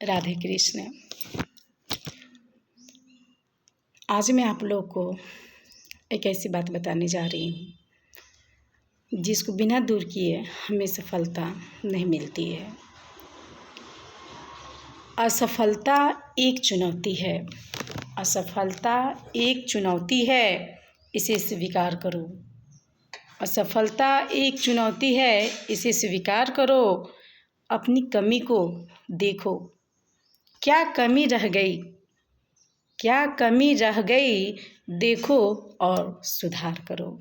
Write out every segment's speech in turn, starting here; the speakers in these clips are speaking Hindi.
राधे कृष्ण। आज मैं आप लोग को एक ऐसी बात बताने जा रही हूँ जिसको बिना दूर किए हमें सफलता नहीं मिलती है। असफलता एक चुनौती है। असफलता एक चुनौती है, इसे स्वीकार करो। असफलता एक चुनौती है, इसे स्वीकार करो। अपनी कमी को देखो, क्या कमी रह गई, क्या कमी रह गई, देखो और सुधार करो।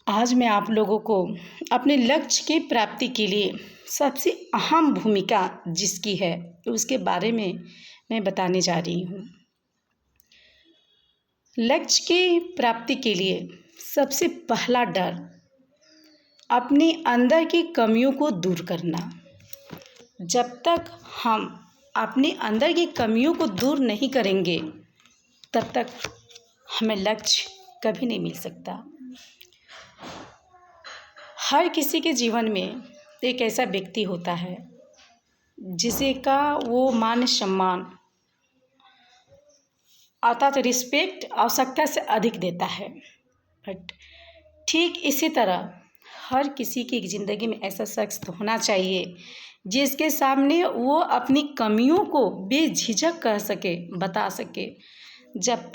आज मैं आप लोगों को अपने लक्ष्य की प्राप्ति के लिए सबसे अहम भूमिका जिसकी है उसके बारे में मैं बताने जा रही हूँ। लक्ष्य की प्राप्ति के लिए सबसे पहला डर अपने अंदर की कमियों को दूर करना। जब तक हम अपने अंदर की कमियों को दूर नहीं करेंगे तब तक हमें लक्ष्य कभी नहीं मिल सकता। हर किसी के जीवन में एक ऐसा व्यक्ति होता है जिसे का वो मान सम्मान अर्थात रिस्पेक्ट आवश्यकता से अधिक देता है। बट ठीक इसी तरह हर किसी की ज़िंदगी में ऐसा शख्स तो होना चाहिए जिसके सामने वो अपनी कमियों को बेझिझक कह सके, बता सके। जब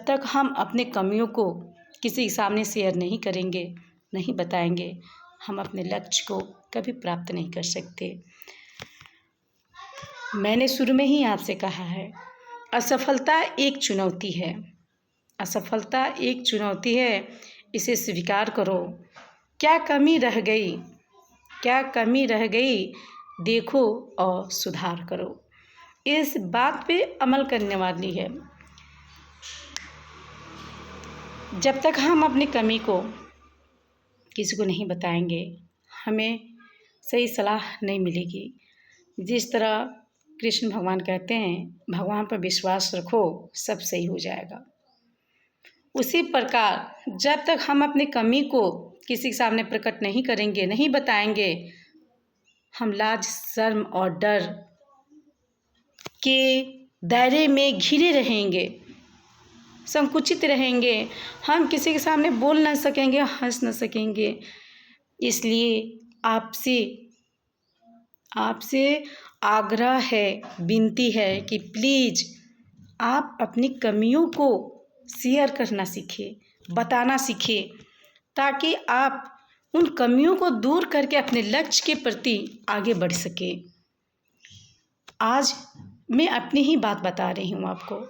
तक हम अपने कमियों को किसी के सामने शेयर नहीं करेंगे, नहीं बताएंगे, हम अपने लक्ष्य को कभी प्राप्त नहीं कर सकते। मैंने शुरू में ही आपसे कहा है, असफलता एक चुनौती है। असफलता एक चुनौती है, इसे स्वीकार करो। क्या कमी रह गई, क्या कमी रह गई, देखो और सुधार करो। इस बात पे अमल करने वाली है। जब तक हम अपनी कमी को किसी को नहीं बताएंगे, हमें सही सलाह नहीं मिलेगी। जिस तरह कृष्ण भगवान कहते हैं, भगवान पर विश्वास रखो, सब सही हो जाएगा। उसी प्रकार जब तक हम अपनी कमी को किसी के सामने प्रकट नहीं करेंगे, नहीं बताएंगे, हम लाज, शर्म और डर के दायरे में घिरे रहेंगे, संकुचित रहेंगे। हम किसी के सामने बोल ना सकेंगे, हंस ना सकेंगे। इसलिए आपसे आग्रह है, विनती है कि प्लीज़ आप अपनी कमियों को शेयर करना सीखें, बताना सीखें, ताकि आप उन कमियों को दूर करके अपने लक्ष्य के प्रति आगे बढ़ सकें। आज मैं अपनी ही बात बता रही हूँ आपको।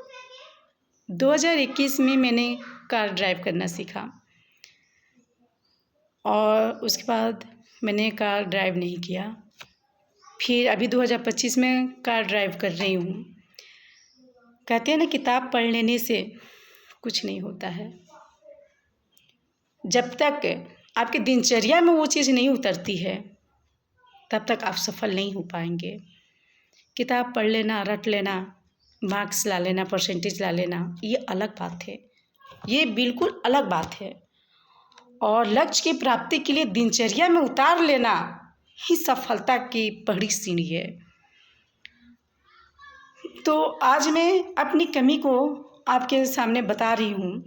2021 में मैंने कार ड्राइव करना सीखा और उसके बाद मैंने कार ड्राइव नहीं किया। फिर अभी 2025 में कार ड्राइव कर रही हूँ। कहते हैं ना, किताब पढ़ लेने से कुछ नहीं होता है। जब तक आपकी दिनचर्या में वो चीज़ नहीं उतरती है तब तक आप सफल नहीं हो पाएंगे। किताब पढ़ लेना, रट लेना, मार्क्स ला लेना, परसेंटेज ला लेना, ये अलग बात है, ये बिल्कुल अलग बात है। और लक्ष्य की प्राप्ति के लिए दिनचर्या में उतार लेना ही सफलता की पहली सीढ़ी है। तो आज मैं अपनी कमी को आपके सामने बता रही हूँ।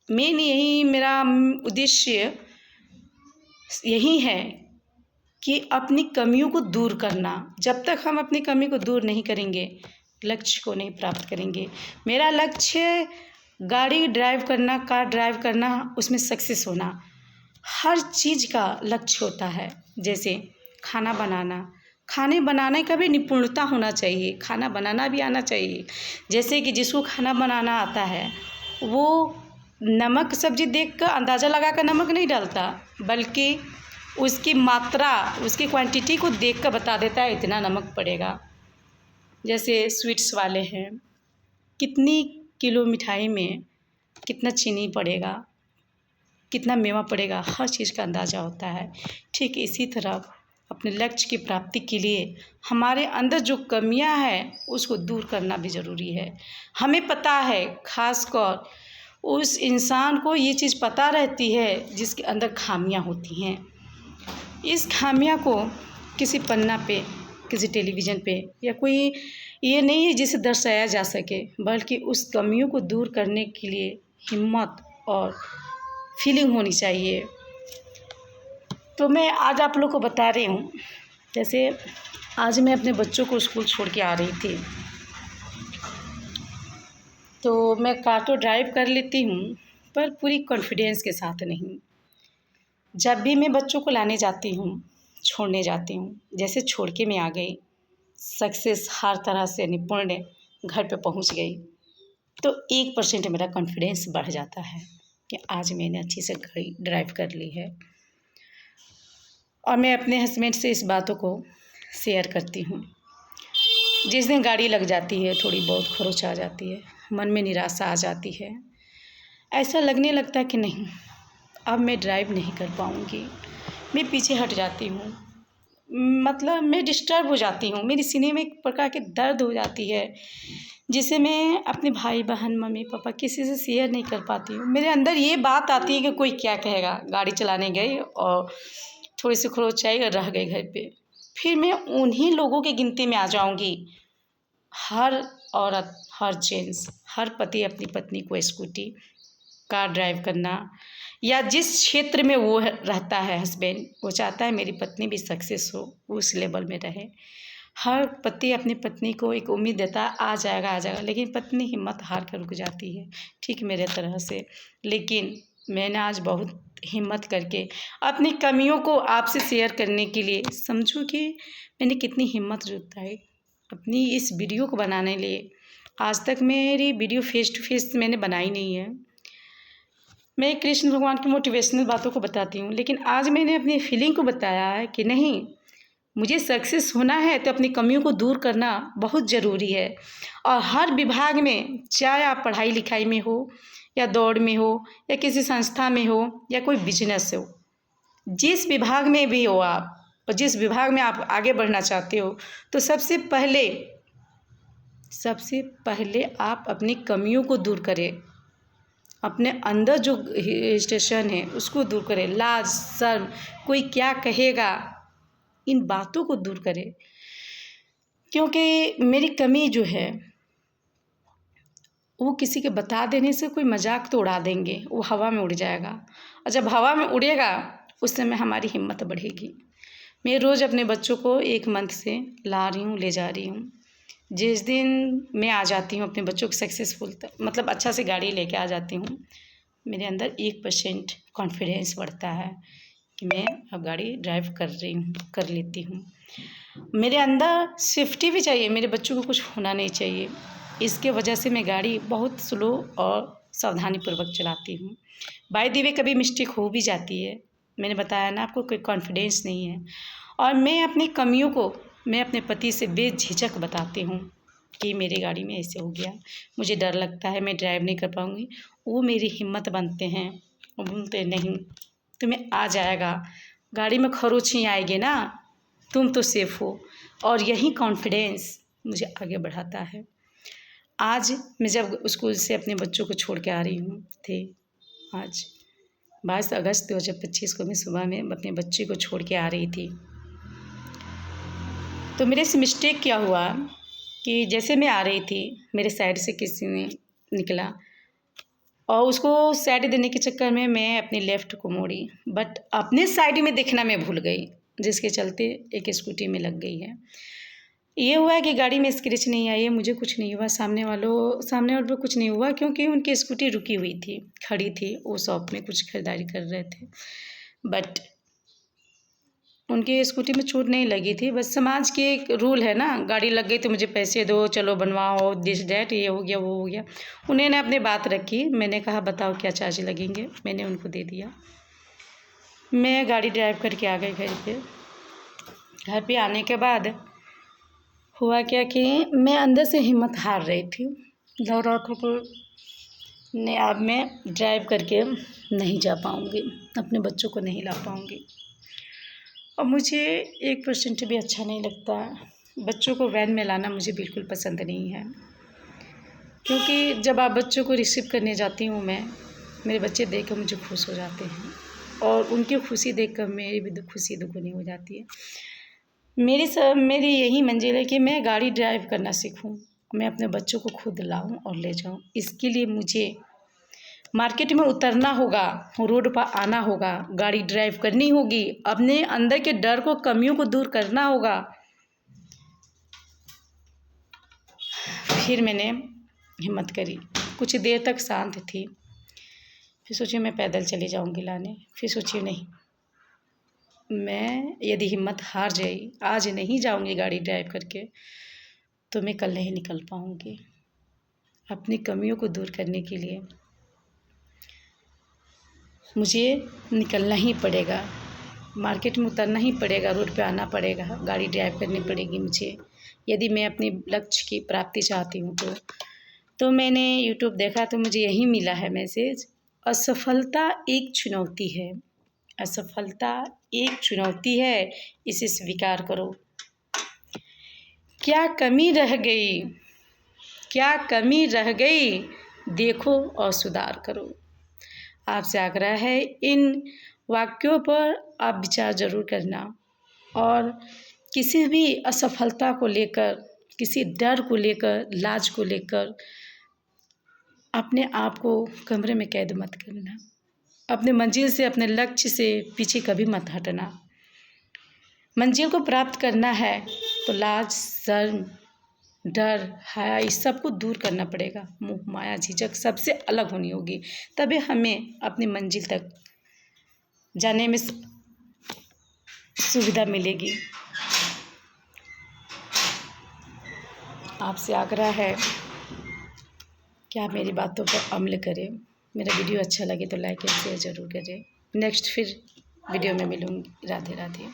मेरा उद्देश्य यही है कि अपनी कमियों को दूर करना। जब तक हम अपनी कमी को दूर नहीं करेंगे, लक्ष्य को नहीं प्राप्त करेंगे। मेरा लक्ष्य गाड़ी ड्राइव करना, कार ड्राइव करना, उसमें सक्सेस होना। हर चीज़ का लक्ष्य होता है। जैसे खाना बनाने का भी निपुणता होना चाहिए, खाना बनाना भी आना चाहिए। जैसे कि जिसको खाना बनाना आता है वो नमक सब्ज़ी देखकर अंदाज़ा लगाकर नमक नहीं डालता, बल्कि उसकी मात्रा, उसकी क्वांटिटी को देखकर बता देता है इतना नमक पड़ेगा। जैसे स्वीट्स वाले हैं, कितनी किलो मिठाई में कितना चीनी पड़ेगा, कितना मेवा पड़ेगा, हर चीज़ का अंदाज़ा होता है। ठीक इसी तरह अपने लक्ष्य की प्राप्ति के लिए हमारे अंदर जो कमियां हैं उसको दूर करना भी ज़रूरी है। हमें पता है, ख़ासकर उस इंसान को ये चीज़ पता रहती है जिसके अंदर खामियां होती हैं। इस खामियां को किसी पन्ना पे, किसी टेलीविज़न पे, या कोई ये नहीं है जिसे दर्शाया जा सके, बल्कि उस कमियों को दूर करने के लिए हिम्मत और फीलिंग होनी चाहिए। तो मैं आज आप लोग को बता रही हूँ, जैसे आज मैं अपने बच्चों को स्कूल छोड़ के आ रही थी, तो मैं कार तो ड्राइव कर लेती हूँ, पर पूरी कॉन्फिडेंस के साथ नहीं। जब भी मैं बच्चों को लाने जाती हूँ, छोड़ने जाती हूँ, जैसे छोड़ के मैं आ गई, सक्सेस हर तरह से निपुण घर पे पहुँच गई, तो 1% मेरा कॉन्फिडेंस बढ़ जाता है कि आज मैंने अच्छी से गाड़ी ड्राइव कर ली है। और मैं अपने हस्बैंड से इस बातों को शेयर करती हूँ। जिस दिन गाड़ी लग जाती है, थोड़ी बहुत खरोच आ जाती है, मन में निराशा आ जाती है, ऐसा लगने लगता है कि नहीं, अब मैं ड्राइव नहीं कर पाऊँगी, मैं पीछे हट जाती हूँ, मतलब मैं डिस्टर्ब हो जाती हूँ, मेरे सीने में एक प्रकार की दर्द हो जाती है, जिसे मैं अपने भाई बहन, मम्मी पापा किसी से शेयर नहीं कर पाती हूँ। मेरे अंदर ये बात आती है कि कोई क्या कहेगा, गाड़ी चलाने गई और थोड़ी सी खरोच आई और रह गई घर पे, फिर मैं उन्हीं लोगों की गिनती में आ जाऊँगी। हर औरत, हर जेंट्स, हर पति अपनी पत्नी को स्कूटी, कार ड्राइव करना, या जिस क्षेत्र में वो रहता है हस्बैंड, वो चाहता है मेरी पत्नी भी सक्सेस हो, उस लेवल में रहे। हर पति अपनी पत्नी को एक उम्मीद देता है, आ जाएगा, लेकिन पत्नी हिम्मत हार कर रुक जाती है, ठीक मेरे तरह से। लेकिन मैंने आज बहुत हिम्मत करके अपनी कमियों को आपसे शेयर करने के लिए, समझो कि मैंने कितनी हिम्मत जुटाई अपनी इस वीडियो को बनाने लिए। आज तक मेरी वीडियो फेस टू फेस मैंने बनाई नहीं है, मैं कृष्ण भगवान की मोटिवेशनल बातों को बताती हूँ, लेकिन आज मैंने अपनी फीलिंग को बताया है कि नहीं, मुझे सक्सेस होना है तो अपनी कमियों को दूर करना बहुत ज़रूरी है। और हर विभाग में, चाहे आप पढ़ाई लिखाई में हो, या दौड़ में हो, या किसी संस्था में हो, या कोई बिजनेस हो, जिस विभाग में भी हो आप, और जिस विभाग में आप आगे बढ़ना चाहते हो, तो सबसे पहले आप अपनी कमियों को दूर करें, अपने अंदर जो स्टेशन है उसको दूर करें। लाज, शर्म, कोई क्या कहेगा, इन बातों को दूर करें, क्योंकि मेरी कमी जो है वो किसी के बता देने से कोई मजाक तो उड़ा देंगे, वो हवा में उड़ जाएगा, और जब हवा में उड़ेगा उस समय हमारी हिम्मत बढ़ेगी। मैं रोज़ अपने बच्चों को 1 मंथ से ला रही हूँ, ले जा रही हूँ। जिस दिन मैं आ जाती हूँ अपने बच्चों को सक्सेसफुल, मतलब अच्छा से गाड़ी लेके आ जाती हूँ, मेरे अंदर 1% कॉन्फिडेंस बढ़ता है कि मैं अब गाड़ी ड्राइव कर रही हूँ, कर लेती हूँ। मेरे अंदर सेफ्टी भी चाहिए, मेरे बच्चों को कुछ होना नहीं चाहिए, इसके वजह से मैं गाड़ी बहुत स्लो और सावधानीपूर्वक चलाती हूँ। बाय द वे कभी मिस्टेक हो भी जाती है, मैंने बताया ना आपको, कोई कॉन्फिडेंस नहीं है। और मैं अपनी कमियों को मैं अपने पति से बेझिझक बताती हूँ कि मेरी गाड़ी में ऐसे हो गया, मुझे डर लगता है, मैं ड्राइव नहीं कर पाऊँगी। वो मेरी हिम्मत बनते हैं, वो बोलते नहीं, तुम्हें आ जाएगा, गाड़ी में खरोच ही आएगी ना, तुम तो सेफ हो। और यही कॉन्फिडेंस मुझे आगे बढ़ाता है। आज मैं जब स्कूल से अपने बच्चों को छोड़ के आ रही थी, आज 22 अगस्त 2025 को मैं सुबह में अपने बच्चे को छोड़ के आ रही थी, तो मेरे से मिस्टेक क्या हुआ कि जैसे मैं आ रही थी, मेरे साइड से किसी ने निकला और उसको साइड देने के चक्कर में मैं अपनी लेफ़्ट को मोड़ी, बट अपने साइड में देखना मैं भूल गई, जिसके चलते एक स्कूटी में लग गई है। ये हुआ कि गाड़ी में स्क्रैच नहीं आई है, मुझे कुछ नहीं हुआ, सामने वालों को कुछ नहीं हुआ, क्योंकि उनकी स्कूटी रुकी हुई थी, खड़ी थी, वो शॉप में कुछ खरीदारी कर रहे थे, बट उनकी स्कूटी में चोट नहीं लगी थी। बस समाज के एक रूल है ना, गाड़ी लग गई तो मुझे पैसे दो, चलो बनवाओ, दिस डैट, ये हो गया, वो हो गया। उन्होंने अपनी बात रखी, मैंने कहा बताओ क्या चार्ज लगेंगे, मैंने उनको दे दिया। मैं गाड़ी ड्राइव करके आ गई घर पे। घर पे आने के बाद हुआ क्या कि मैं अंदर से हिम्मत हार रही थी, लग रहा था कि नहीं, अब मैं ड्राइव करके नहीं जा पाऊँगी, अपने बच्चों को नहीं ला पाऊँगी। और मुझे 1% भी अच्छा नहीं लगता, बच्चों को वैन में लाना मुझे बिल्कुल पसंद नहीं है, क्योंकि जब आप बच्चों को रिसीव करने जाती हूँ मैं, मेरे बच्चे देख कर मुझे खुश हो जाते हैं, और उनकी खुशी देख कर मेरी भी खुशी दुगुनी हो जाती है। मेरी यही मंजिल है कि मैं गाड़ी ड्राइव करना सीखूं, मैं अपने बच्चों को खुद लाऊं और ले जाऊं। इसके लिए मुझे मार्केट में उतरना होगा, रोड पर आना होगा, गाड़ी ड्राइव करनी होगी, अपने अंदर के डर को, कमियों को दूर करना होगा। फिर मैंने हिम्मत करी, कुछ देर तक शांत थी, फिर सोची मैं पैदल चली जाऊंगी लाने। फिर सोची नहीं, मैं यदि हिम्मत हार जाई, आज नहीं जाऊंगी गाड़ी ड्राइव करके, तो मैं कल नहीं निकल पाऊंगी। अपनी कमियों को दूर करने के लिए मुझे निकलना ही पड़ेगा, मार्केट में उतरना ही पड़ेगा, रोड पे आना पड़ेगा, गाड़ी ड्राइव करनी पड़ेगी मुझे, यदि मैं अपने लक्ष्य की प्राप्ति चाहती हूँ तो मैंने यूट्यूब देखा तो मुझे यही मिला है मैसेज, असफलता एक चुनौती है, असफलता एक चुनौती है, इसे स्वीकार करो। क्या कमी रह गई, क्या कमी रह गई, देखो और सुधार करो। आपसे आग्रह है, इन वाक्यों पर आप विचार ज़रूर करना और किसी भी असफलता को लेकर, किसी डर को लेकर, लाज को लेकर अपने आप को कमरे में कैद मत करना। अपने मंजिल से, अपने लक्ष्य से पीछे कभी मत हटना। मंजिल को प्राप्त करना है तो लाज, शर्म, डर, हया, इस सब को दूर करना पड़ेगा। मोह माया झिझक सबसे अलग होनी होगी, तभी हमें अपनी मंजिल तक जाने में सुविधा मिलेगी। आपसे आग्रह है कि आप मेरी बातों पर अमल करें। मेरा वीडियो अच्छा लगे तो लाइक एंड शेयर ज़रूर करें। नेक्स्ट फिर वीडियो में मिलूँगी। राधे राधे।